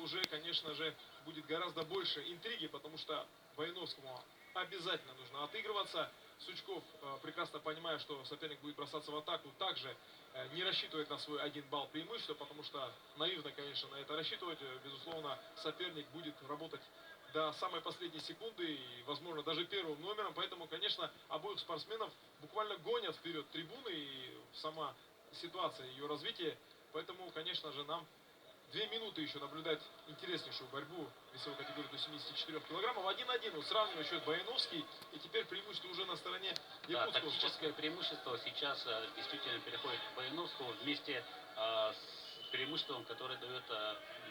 уже, конечно же, будет гораздо больше интриги, потому что Баяновскому обязательно нужно отыгрываться. Сучков, прекрасно понимая, что соперник будет бросаться в атаку, также не рассчитывает на свой 1 балл преимущества, потому что наивно, конечно, на это рассчитывать. Безусловно, соперник будет работать до самой последней секунды и, возможно, даже первым номером. Поэтому, конечно, обоих спортсменов буквально гонят вперед трибуны и сама ситуация, ее развитие. Поэтому, конечно же, нам 2 минуты еще наблюдать интереснейшую борьбу весовой категории до 74 килограммов. 1-1. Вот сравнивает счет Баяновский. И теперь преимущество уже на стороне Да, якутского тактическое спортсмена. преимущество сейчас действительно переходит к Баяновскому вместе с преимуществом, которое дает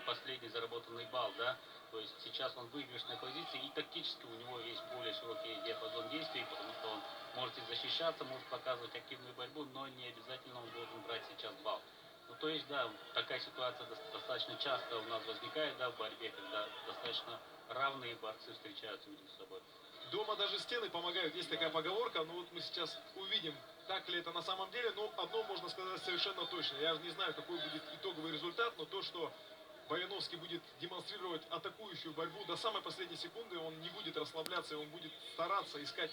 последний заработанный балл, да. То есть сейчас он в выигрышной позиции, и тактически у него есть более широкий диапазон действий, потому что он может и защищаться, может показывать активную борьбу, но не обязательно он должен брать сейчас балл. Ну, то есть, да, такая ситуация достаточно часто у нас возникает, да, в борьбе, когда достаточно равные борцы встречаются между собой. Дома даже стены помогают. Есть такая поговорка, но вот мы сейчас увидим, так ли это на самом деле. Но одно можно сказать совершенно точно. Я не знаю, какой будет итоговый результат, но то, что Баяновский будет демонстрировать атакующую борьбу до самой последней секунды, он не будет расслабляться, он будет стараться искать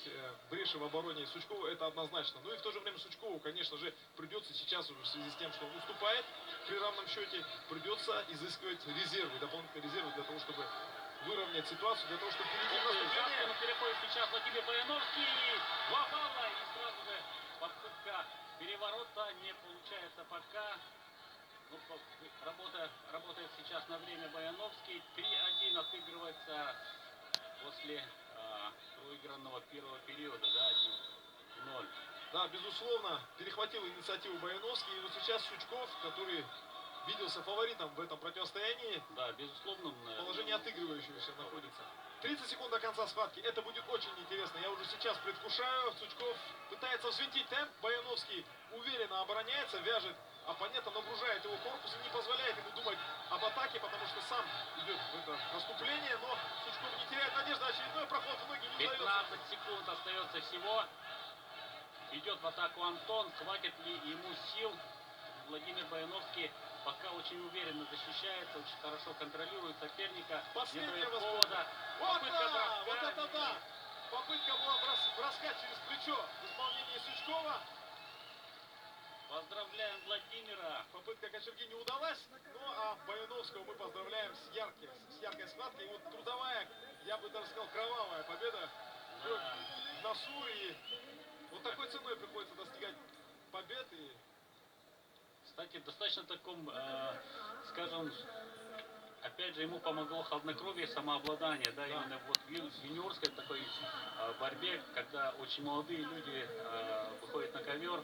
бреши в обороне Сучкова, это однозначно. Ну и в то же время Сучкову, конечно же, придется сейчас уже в связи с тем, что он уступает при равном счете, придется изыскивать резервы, дополнительные резервы для того, чтобы выровнять ситуацию, для того, чтобы перейти в наступление. Переходит сейчас Владимир Баяновский. 2 балла и сразу же попытка переворота не получается пока. Ну, работает сейчас на время Баяновский. 3-1 отыгрывается после проигранного первого периода, да, 1-0. Да, безусловно, перехватил инициативу Баяновский. И вот сейчас Сучков, который виделся фаворитом в этом противостоянии, да, безусловно, положение отыгрывающегося находится. 30 секунд до конца схватки. Это будет очень интересно. Я уже сейчас предвкушаю. Сучков пытается взвинтить темп. Баяновский уверенно обороняется, вяжет оппонента, нагружает его корпус и не позволяет ему думать об атаке, потому что сам идет в это наступление. Но Сучков не теряет надежды. Очередной проход в ноги не удается. 15 секунд остается всего. Идет в атаку Антон. Хватит ли ему сил? Владимир Баяновский пока очень уверенно защищается, очень хорошо контролирует соперника. Последняя повода. Вот она! Вот это да! Попытка была броска через плечо в исполнении Сучкова. Поздравляем Владимира. Попытка кочерги не удалась. Ну а Баяновского мы поздравляем с яркой схваткой. И вот трудовая, я бы даже сказал, кровавая победа. Кровь в носу. И вот такой ценой приходится достигать побед. И кстати, достаточно таком, скажем, опять же, ему помогло хладнокровие, самообладание, да, именно вот в юниорской такой борьбе, когда очень молодые люди выходят на ковер,